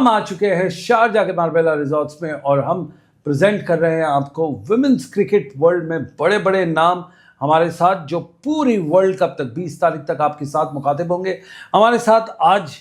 हम आ चुके हैं शारजाह के मार्बेला रिजॉर्ट्स में और हम प्रेजेंट कर रहे हैं आपको विमेंस क्रिकेट वर्ल्ड में बड़े बड़े नाम हमारे साथ जो पूरी वर्ल्ड कप तक 20 तारीख तक आपके साथ मुखातिब होंगे। हमारे साथ आज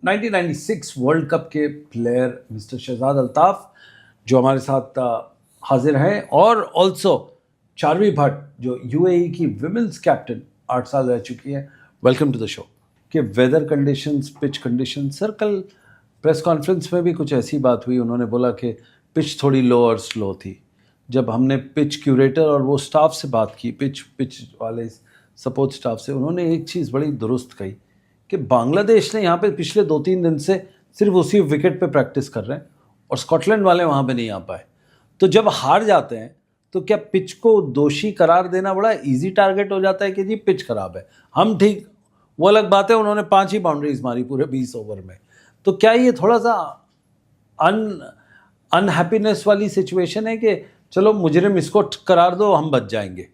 1996 वर्ल्ड कप के प्लेयर मिस्टर शहजाद अल्ताफ जो हमारे साथ हाजिर हैं और ऑल्सो चार्वी भट्ट जो यूएई की विमेंस कैप्टन 8 साल रह चुकी है। Welcome to the show. कि weather conditions, pitch condition, sir कल प्रेस कॉन्फ्रेंस में भी कुछ ऐसी बात हुई, उन्होंने बोला कि पिच थोड़ी लो और स्लो थी। जब हमने पिच क्यूरेटर और वो स्टाफ से बात की, पिच वाले सपोर्ट स्टाफ से, उन्होंने एक चीज़ बड़ी दुरुस्त कही कि बांग्लादेश ने यहाँ पे पिछले 2-3 दिन से सिर्फ उसी विकेट पे प्रैक्टिस कर रहे हैं और स्कॉटलैंड वाले वहाँ पे नहीं आ पाए। तो जब हार जाते हैं तो क्या पिच को दोषी करार देना बड़ा इजी टारगेट हो जाता है कि जी पिच खराब है, हम ठीक, वो अलग बात है। उन्होंने 5 ही बाउंड्रीज मारी पूरे 20 ओवर में। तो क्या ये थोड़ा सा अनहैप्पीनेस वाली सिचुएशन है कि चलो मुजरिम इसको करार दो, हम बच जाएंगे?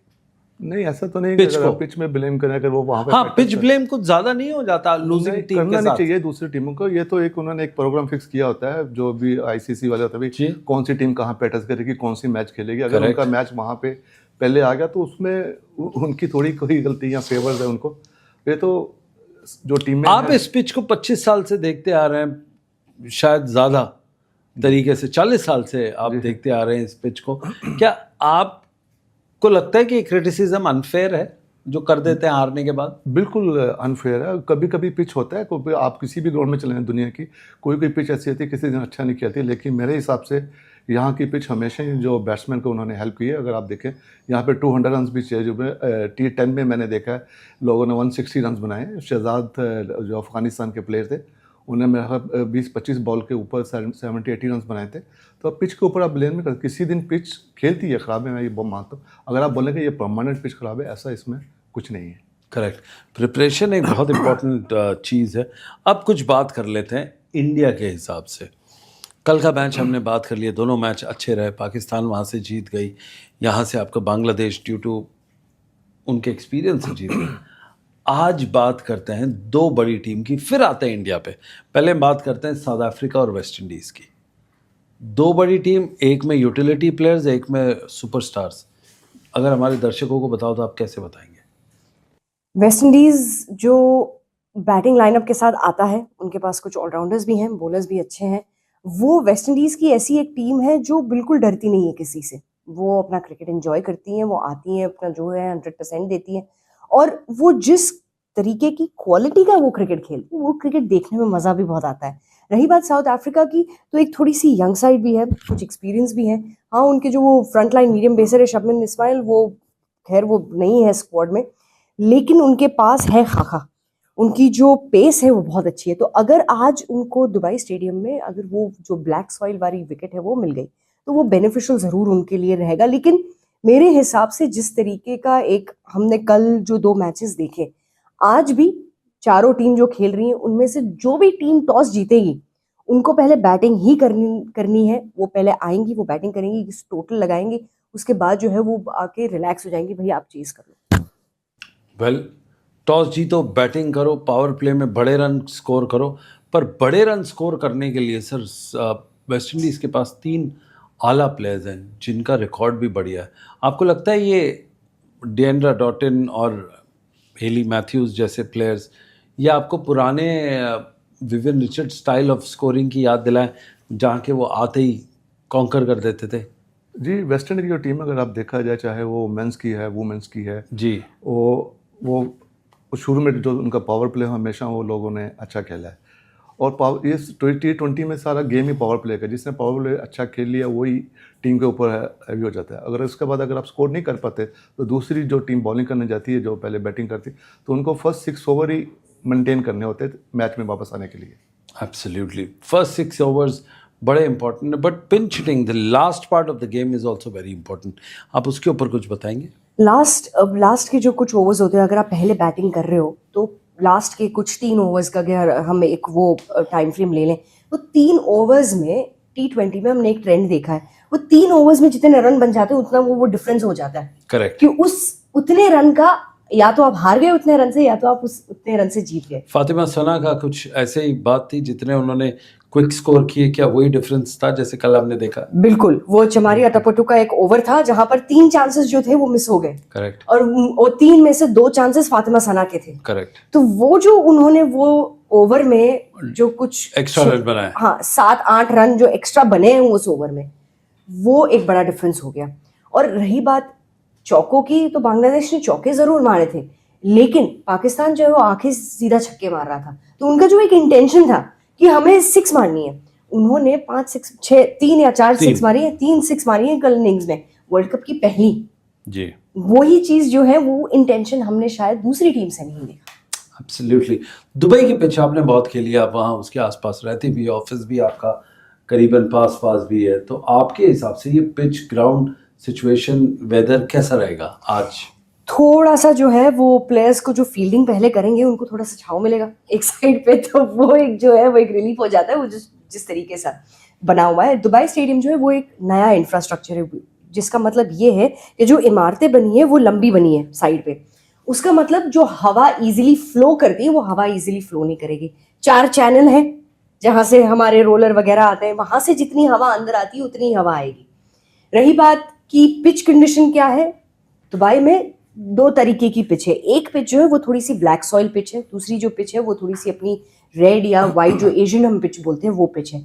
नहीं, ऐसा तो नहीं। पिच को पिच में ब्लेम करें, अगर वो वहाँ पे, हाँ, पिच ब्लेम कुछ ज़्यादा नहीं हो जाता लूजिंग टीम के साथ? करना नहीं चाहिए दूसरी टीमों को। ये तो एक उन्होंने एक प्रोग्राम फिक्स किया होता है, जो भी आईसीसी वाले होते हैं, कौन सी टीम कहाँ पे अटैक करेगी, कौन सी मैच खेलेगी। अगर उनका मैच वहाँ पे पहले आ गया तो उसमें उनकी थोड़ी कोई गलती या फेवर है उनको। ये तो जो टीम, आप इस पिच को 25 साल से देखते आ रहे हैं, शायद ज़्यादा तरीके से 40 साल से आप देखते आ रहे हैं इस पिच को। क्या आपको लगता है कि क्रिटिसिज्म अनफेयर है जो कर देते हैं हारने के बाद? बिल्कुल अनफेयर है। कभी कभी पिच होता है, कोई आप किसी भी ग्राउंड में चले जाएं दुनिया की, कोई पिच ऐसी होती है किसी दिन अच्छा नहीं खेलती, लेकिन मेरे हिसाब से यहाँ की पिच हमेशा ही जो बैट्समैन को उन्होंने हेल्प की है। अगर आप देखें यहाँ पे 200 रन भी चाहिए, जो T10 में मैंने देखा है लोगों ने 160 रन बनाए। शहजाद जो अफगानिस्तान के प्लेयर थे, उन्होंने मेरा 20-25 बॉल के ऊपर 70-80 रन बनाए थे। तो अब पिच के ऊपर आप ब्लेम नहीं करते। किसी दिन पिच खेलती है ख़राब है, मैं ये मानता हूँ। अगर आप बोलेंगे ये परमानेंट पिच ख़राब है, ऐसा इसमें कुछ नहीं है। करेक्ट। प्रिपरेशन एक बहुत इंपॉर्टेंट चीज़ है। अब कुछ बात कर लेते हैं इंडिया के हिसाब से। कल का मैच हमने बात कर लिया, दोनों मैच अच्छे रहे। पाकिस्तान वहाँ से जीत गई, यहाँ से आपका बांग्लादेश ड्यू टू उनके एक्सपीरियंस से जीत गई। आज बात करते हैं 2 बड़ी टीम की, फिर आते हैं इंडिया पे। पहले बात करते हैं साउथ अफ्रीका और वेस्ट इंडीज़ की। 2 बड़ी टीम, एक में यूटिलिटी प्लेयर्स, एक में सुपरस्टार्स। अगर हमारे दर्शकों को बताओ तो आप कैसे बताएंगे? वेस्ट इंडीज़ जो बैटिंग लाइनअप के साथ आता है, उनके पास कुछ ऑलराउंडर्स भी हैं, बॉलर्स भी अच्छे हैं। वो वेस्ट इंडीज़ की ऐसी एक टीम है जो बिल्कुल डरती नहीं है किसी से। वो अपना क्रिकेट एंजॉय करती हैं, वो आती हैं, अपना जो है 100% देती हैं, और वो जिस तरीके की क्वालिटी का वो क्रिकेट खेलती है, वो क्रिकेट देखने में मज़ा भी बहुत आता है। रही बात साउथ अफ्रीका की, तो एक थोड़ी सी यंग साइड भी है, कुछ एक्सपीरियंस भी है। हाँ, उनके जो वो फ्रंट लाइन मीडियम पेसर है शबनम इस्माइल, वो खैर वो नहीं है स्क्वाड में, लेकिन उनके पास है खाका। उनकी जो पेस है वो बहुत अच्छी है। तो अगर आज उनको दुबई स्टेडियम में अगर वो जो ब्लैक सॉइल वाली विकेट है वो मिल गई तो वो बेनिफिशियल ज़रूर उनके लिए रहेगा। लेकिन मेरे हिसाब से जिस तरीके का एक हमने कल जो 2 मैचेस देखे, आज भी चारों टीम जो खेल रही हैं, उनमें से जो भी टीम टॉस जीतेगी उनको पहले बैटिंग ही करनी है। वो पहले आएंगी, वो बैटिंग करेंगी, टोटल लगाएंगी, उसके बाद जो है वो आके रिलैक्स हो जाएंगी, भाई आप चेज कर लो। वेल, टॉस जीतो, बैटिंग करो, पावर प्ले में बड़े रन स्कोर करो। पर बड़े रन स्कोर करने के लिए सर वेस्ट इंडीज़ के पास 3 आला प्लेयर्स हैं जिनका रिकॉर्ड भी बढ़िया है। आपको लगता है ये डिएंड्रा डॉटिन और हेली मैथ्यूज़ जैसे प्लेयर्स, ये आपको पुराने Vivian Richard style of scoring की याद दिलाएं, जहाँ के वो आते ही कॉन्कर कर देते थे? जी, वेस्ट इंडीज़ की टीम अगर आप देखा जाए, चाहे वो मेंस की है, वुमेंस की है जी, वो शुरू में जो उनका पावर प्ले हमेशा वो लोगों ने अच्छा खेला है। और पावर, ये T20 में सारा गेम ही पावर प्ले का, जिसने पावर प्ले अच्छा खेल लिया वही टीम के ऊपर हैवी हो जाता है। अगर उसके बाद अगर आप स्कोर नहीं कर पाते तो दूसरी जो टीम बॉलिंग करने जाती है, जो पहले बैटिंग करती, तो उनको फर्स्ट 6 ओवर ही मेंटेन करने होते हैं मैच में वापस आने के लिए। एब्सोल्युटली, फर्स्ट 6 ओवर्स बड़े इंपॉर्टेंट है, but pinch hitting, the last part of the game is also very important. आप उसके ऊपर कुछ बताएंगे? लास्ट के जो कुछ ओवर्स होते हैं, अगर आप पहले बैटिंग कर रहे हो तो लास्ट के कुछ 3 ओवर्स का अगर हम एक वो टाइम फ्रेम ले लें, तो 3 ओवर्स में T20 में हमने एक ट्रेंड देखा है, वो 3 ओवर्स में जितने रन बन जाते हैं उतना वो डिफरेंस हो जाता है। करेक्ट। कि उतने रन का या तो आप हार गए उतने रन से, या तो आप उतने रन से जीत गए। फातिमा सना का कुछ ऐसे ही बात थी, जितने उन्होंने क्विक स्कोर किए, क्या वही डिफरेंस था जैसे कल हमने देखा? बिल्कुल, वो चमारी अटापट्टू का एक ओवर था जहां पर 3 चांसेस जो थे वो मिस हो गए, करेक्ट, और वो 3 में से 2 चांसेस फातिमा सना के थे। करेक्ट। तो वो जो उन्होंने वो ओवर में जो कुछ एक्स्ट्रा रन बनाए। हाँ 7-8 रन जो एक्स्ट्रा बने हैं उस ओवर में, वो एक बड़ा डिफरेंस हो गया। और रही बात चौकों की, तो बांग्लादेश ने चौके जरूर मारे थे, लेकिन पाकिस्तान जो है वो आंखें सीधा छक्के मार रहा था। तो उनका जो एक इंटेंशन था कि हमें 6 मारनी है, उन्होंने 3 या 4 6 मारी है, 3 6 मारी है कल इनिंग्स में, वर्ल्ड कप की पहली। जी, वही चीज जो है वो इंटेंशन हमने शायद दूसरी टीम से नहीं देखा। एब्सोल्युटली। दुबई की पिच आपने बहुत खेली, आप वहाँ उसके आसपास रहते भी, ऑफिस भी आपका करीबन पास पास भी है, तो आपके हिसाब से ये पिच, ग्राउंड सिचुएशन, वेदर कैसा रहेगा आज? थोड़ा सा जो है वो प्लेयर्स को जो फील्डिंग पहले करेंगे उनको थोड़ा सा छाव मिलेगा एक साइड पे, तो वो एक जो है वो एक रिलीफ हो जाता है। वो जिस तरीके से बना हुआ है दुबई स्टेडियम जो है वो एक नया इंफ्रास्ट्रक्चर है, जिसका मतलब ये है कि जो इमारतें बनी है वो लंबी बनी है साइड पे। उसका मतलब जो हवा इजीली फ्लो करती है वो हवा इजीली फ्लो नहीं करेगी। 4 चैनल है जहां से हमारे रोलर वगैरह आते हैं, वहां से जितनी हवा अंदर आती है उतनी हवा आएगी। रही बात कि पिच कंडीशन क्या है, दुबई में 2 तरीके की पिच है। एक पिच जो है वो थोड़ी सी ब्लैक सॉइल पिच है, दूसरी जो पिच है वो थोड़ी सी अपनी रेड या वाइट जो एशियन हम पिच बोलते हैं वो पिच है।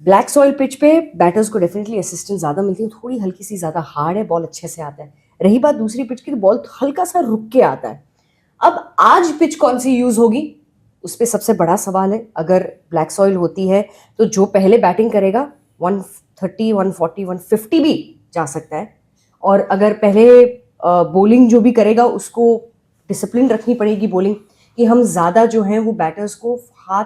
ब्लैक सॉइल पिच पे बैटर्स को डेफिनेटली असिस्टेंस ज़्यादा मिलती है, थोड़ी हल्की सी ज़्यादा हार्ड है, बॉल अच्छे से आता है। रही बात दूसरी पिच की, तो बॉल हल्का सा रुक के आता है। अब आज पिच कौन सी यूज़ होगी उस पर सबसे बड़ा सवाल है। अगर ब्लैक सॉइल होती है तो जो पहले बैटिंग करेगा 130, 140, 150 भी जा सकता है, और अगर पहले बॉलिंग जो भी करेगा उसको डिसिप्लिन रखनी पड़ेगी बॉलिंग, कि हम ज़्यादा जो है वो बैटर्स को हाथ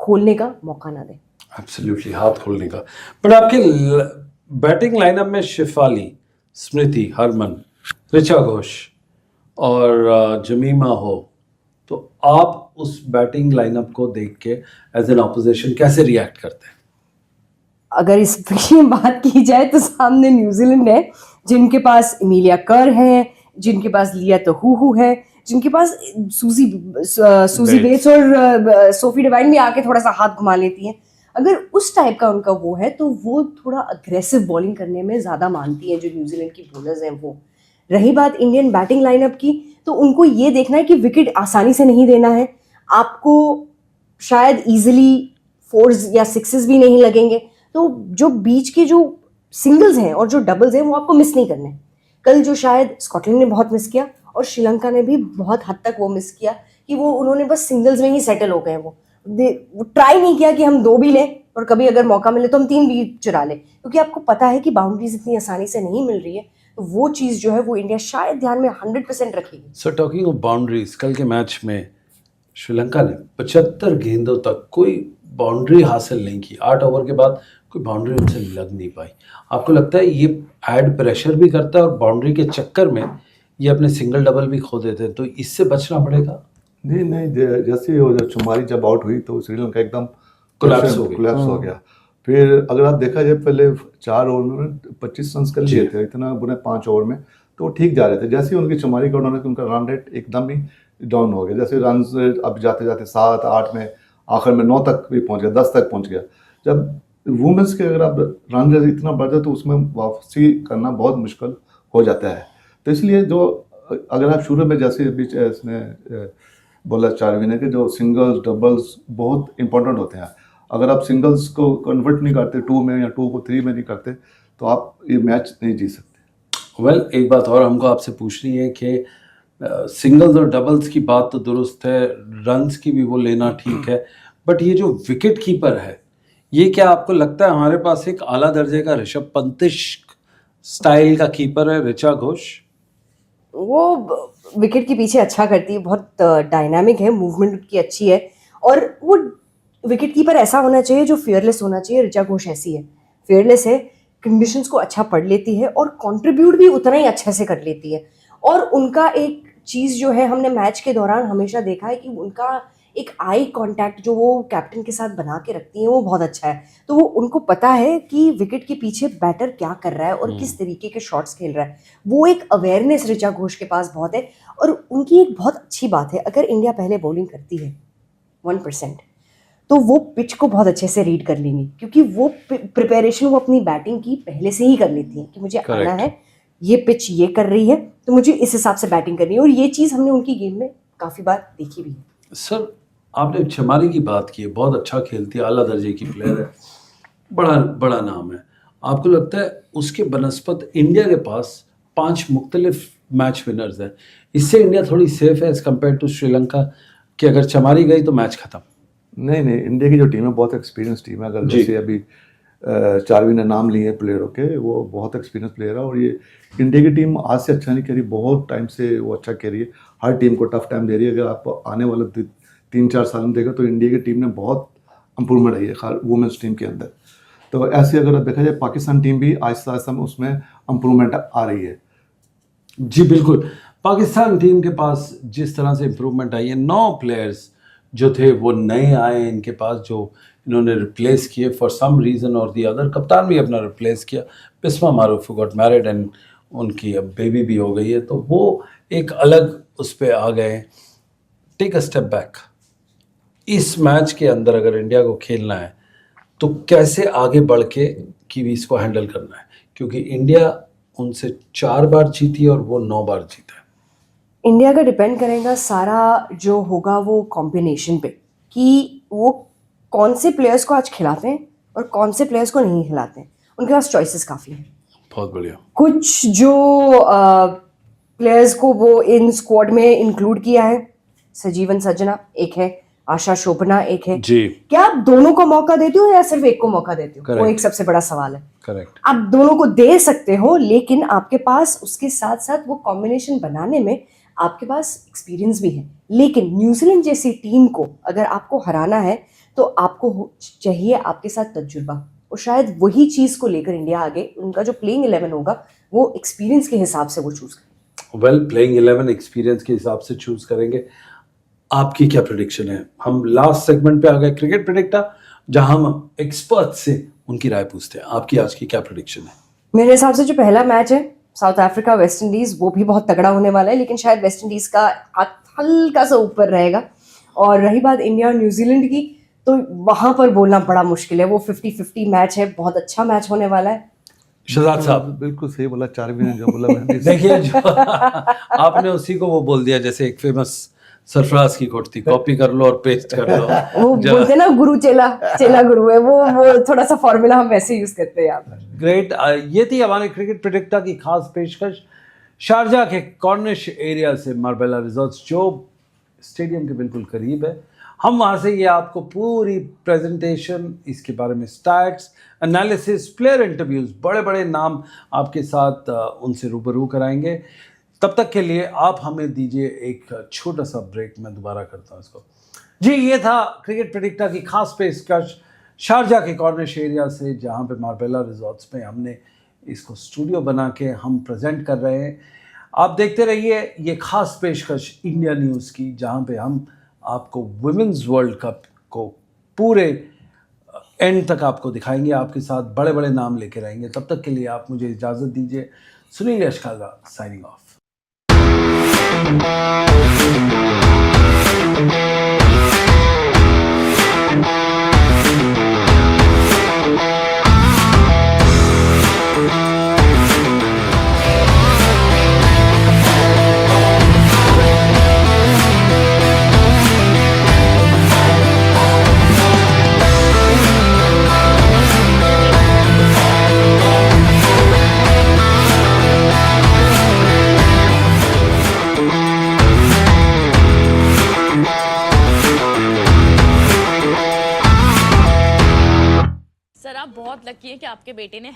खोलने का मौका ना दें। एब्सोल्युटली, हाथ खोलने का। बट आपके बैटिंग लाइनअप में शिफाली, स्मृति, हरमन, ऋचा घोष और जमीमा हो, तो आप उस बैटिंग लाइनअप को देख के एज एन ऑपोजिशन कैसे रिएक्ट करते हैं? अगर इस विषय में बात की जाए तो सामने न्यूजीलैंड है जिनके पास एमिलिया कर है, जिनके पास लिया तहूहू है, जिनके पास सूजी बेट्स और सोफी डिवाइन भी आके थोड़ा सा हाथ घुमा लेती है। अगर उस टाइप का उनका वो है तो वो थोड़ा अग्रेसिव बॉलिंग करने में ज़्यादा मानती है जो न्यूजीलैंड की बॉलर्स हैं वो। रही बात इंडियन बैटिंग लाइनअप की, तो उनको ये देखना है कि विकेट आसानी से नहीं देना है, आपको शायद इजीली 4s या 6s भी नहीं लगेंगे, तो जो बीच के जो सिंगल्स हैं और जो डबल्स हैं वो आपको मिस नहीं करने। कल जो शायद स्कॉटलैंड ने बहुत मिस किया और श्रीलंका ने भी बहुत हद तक वो मिस किया कि वो उन्होंने बस सिंगल्स में ही सेटल हो गए। वो ट्राई नहीं किया कि हम 2 भी लें और कभी अगर मौका मिले तो हम 3 भी चुरा लें, क्योंकि आपको पता है कि बाउंड्रीज इतनी आसानी से नहीं मिल रही है। तो वो चीज़ जो है वो इंडिया शायद ध्यान में 100% रखेगी। सो टॉकिंग ऑफ बाउंड्रीज, कल के मैच में श्रीलंका ने 75 गेंदों तक कोई बाउंड्री हासिल नहीं की। 8 ओवर के बाद कोई बाउंड्री उनसे लग नहीं पाई। आपको लगता है ये ऐड प्रेशर भी करता है और बाउंड्री के चक्कर में ये अपने सिंगल डबल भी खो देते हैं, तो इससे बचना पड़ेगा? नहीं, जैसे वो जब चुमारी जब आउट हुई तो श्रीलंका एकदम कोलैप्स हो गया। फिर अगर आप देखा जाए पहले 4 ओवर में 25 रन कर लिए थे, इतना बुने 5 ओवर में तो ठीक जा रहे थे। जैसे ही उनकी चुमारी का उन्होंने, उनका रन रेट एकदम ही डाउन हो गया। जैसे रन अब जाते जाते 7, 8 में आखिर में 9 तक भी पहुंच गया, 10 तक पहुंच गया। जब वुमेंस के अगर आप रन रेट इतना बढ़ जाए तो उसमें वापसी करना बहुत मुश्किल हो जाता है। तो इसलिए जो अगर आप शुरू में जैसे बीच इसने बोला चार्वी ने कि जो सिंगल्स डबल्स बहुत इंपॉर्टेंट होते हैं, अगर आप सिंगल्स को कन्वर्ट नहीं करते 2 में या 2 को 3 में नहीं करते तो आप ये मैच नहीं जीत सकते। वेल, एक बात और हमको आपसे पूछनी है कि सिंगल्स और डबल्स की बात तो दुरुस्त है, रन्स की भी वो लेना ठीक है, बट ये जो विकेट कीपर है, ये क्या आपको लगता है हमारे पास एक आला दर्जे का ऋषभ पंतिश स्टाइल का कीपर है ऋचा घोष? वो विकेट के पीछे अच्छा करती है, बहुत डायनामिक है, मूवमेंट की अच्छी है, और वो विकेट कीपर ऐसा होना चाहिए जो फियरलेस होना चाहिए। ऋचा घोष ऐसी है, फियरलेस है, कंडीशंस को अच्छा पढ़ लेती है और कंट्रीब्यूट भी उतना ही अच्छे से कर लेती है। और उनका एक चीज़ जो है हमने मैच के दौरान हमेशा देखा है कि उनका एक आई कांटेक्ट जो वो कैप्टन के साथ बना के रखती हैं वो बहुत अच्छा है। तो वो उनको पता है कि विकेट के पीछे बैटर क्या कर रहा है और किस तरीके के शॉट्स खेल रहा है। वो एक अवेयरनेस ऋचा घोष के पास बहुत है। और उनकी एक बहुत अच्छी बात है, अगर इंडिया पहले बॉलिंग करती है 1%, तो वो पिच को बहुत अच्छे से रीड कर लेंगे, क्योंकि वो प्रिपरेशन वो अपनी बैटिंग की पहले से ही कर लेती हैं कि मुझे आना है, ये पिच ये कर रही है तो मुझे इस हिसाब से बैटिंग करनी है, और ये चीज़ हमने उनकी गेम में काफ़ी बार देखी भी है। सर आपने चमारी की बात की है, बहुत अच्छा खेलती है, आला दर्जे की प्लेयर है, बड़ा बड़ा नाम है। आपको लगता है उसके बनस्पत इंडिया के पास 5 मुख्तलिफ मैच विनर्स हैं, इससे इंडिया थोड़ी सेफ है एज कम्पेयर टू श्रीलंका कि अगर चमारी गई तो मैच खत्म? नहीं नहीं, इंडिया की जो टीम है बहुत एक्सपीरियंस टीम है। अगर जैसे अभी चारवी ने नाम लिए प्लेयरों के, वो बहुत एक्सपीरियंस प्लेयर है, और ये इंडिया की टीम आज से अच्छा नहीं खेल रही, बहुत टाइम से वो अच्छा खेल रही है, हर टीम को टफ टाइम दे रही है। अगर आप आने वाले 3-4 साल में देखो तो इंडिया की टीम ने बहुत इंप्रूवमेंट आई है खास वुमेंस टीम के अंदर। तो ऐसे अगर देखा जाए पाकिस्तान टीम भी आहिस्ता आहिस्ता में उसमें इंप्रूवमेंट आ रही है। जी बिल्कुल, पाकिस्तान टीम के पास जिस तरह से इम्प्रूवमेंट आई है, 9 प्लेयर्स जो थे वो नए आए इनके पास, जो इन्होंने रिप्लेस किए फॉर सम रीज़न और दी अदर। कप्तान भी अपना रिप्लेस किया, बिस्मा मारूफ गॉट मैरिड एंड उनकी अब बेबी भी हो गई है, तो वो एक अलग उस पर आ गए। टेक अ स्टेप बैक, इस मैच के अंदर अगर इंडिया को खेलना है तो कैसे आगे बढ़ के कीवीज को हैंडल करना है, क्योंकि इंडिया उनसे 4 बार जीती और वो 9 बार जीता है। इंडिया का डिपेंड करेगा सारा जो होगा वो कॉम्बिनेशन पे, कि वो कौन से प्लेयर्स को आज खिलाते हैं और कौन से प्लेयर्स को नहीं खिलाते हैं। उनके पास चॉइसेस काफ़ी हैं। बहुत बढ़िया। कुछ जो प्लेयर्स को वो इन स्क्वाड में इंक्लूड किया है, सजीवन सजना एक है, आशा शोभना एक है जी। क्या आप दोनों को मौका देते हो या सिर्फ एक को मौका देते हो? वो एक सबसे बड़ा सवाल है। करेक्ट, आप दोनों को दे सकते हो, लेकिन आपके पास उसके साथ साथ वो कॉम्बिनेशन बनाने में आपके पास एक्सपीरियंस भी है। लेकिन न्यूजीलैंड जैसी टीम को अगर आपको हराना है तो आपको चाहिए आपके साथ तजुर्बा, और शायद वही चीज़ को लेकर इंडिया आगे उनका जो प्लेइंग 11 होगा वो एक्सपीरियंस के हिसाब से वो चूज़ करेंगे। वेल, प्लेइंग 11 एक्सपीरियंस के हिसाब से चूज करेंगे। आपकी क्या प्रेडिक्शन है? हम लास्ट सेगमेंट पे आ गए, क्रिकेट प्रेडिक्टर, जहां हम एक्सपर्ट से उनकी राय पूछते हैं। आपकी आज की क्या प्रेडिक्शन है? मेरे हिसाब से जो पहला मैच है साउथ अफ्रीका वेस्ट इंडीज, वो भी बहुत तगड़ा होने वाला है, लेकिन शायद वेस्ट इंडीज का हाथ हल्का सा ऊपर रहेगा। और रही बात इंडिया और न्यूजीलैंड की, तो वहां पर बोलना बड़ा मुश्किल है। वो 50-50 मैच है, बहुत अच्छा मैच होने वाला है। शहजाद साहब बिल्कुल सही बोला, चारवी ने जो बोला मैं भी देखिए, जो आपने उसी को वो बोल दिया जैसे एक फेमस सरफराज की कोट थी, कॉपी कर लो और पेस्ट कर लो। वो बोलते ना गुरु चेला, चेला गुरु है, वो थोड़ा सा फॉर्मूला हम वैसे यूज करते हैं यहाँ पर। ग्रेट, ये थी हमारे क्रिकेट प्रेडिक्टर की खास पेशकश शारजा के कॉर्निश एरिया से, मार्बेला रिजॉर्ट्स जो स्टेडियम के बिल्कुल करीब है। हम वहाँ से ये आपको पूरी प्रेजेंटेशन, इसके बारे में स्टैट्स, एनालिसिस, प्लेयर इंटरव्यूज़, बड़े बड़े नाम आपके साथ उनसे रूबरू कराएंगे। तब तक के लिए आप हमें दीजिए एक छोटा सा ब्रेक, मैं दोबारा करता हूँ इसको। जी, ये था क्रिकेट प्रेडिक्टर की खास पेशकश शारजा के कॉर्निश एरिया से, जहाँ पे मार्बेला रिजॉर्ट्स में हमने इसको स्टूडियो बना के हम प्रेजेंट कर रहे हैं। आप देखते रहिए ये खास पेशकश इंडिया न्यूज़ की, जहाँ पे हम आपको वुमेन्स वर्ल्ड कप को पूरे एंड तक आपको दिखाएंगे, आपके साथ बड़े बड़े नाम लेके रहेंगे। तब तक के लिए आप मुझे इजाज़त दीजिए। सुनील यशकागा साइनिंग ऑफ। सर आप बहुत लकी हैं कि आपके बेटे ने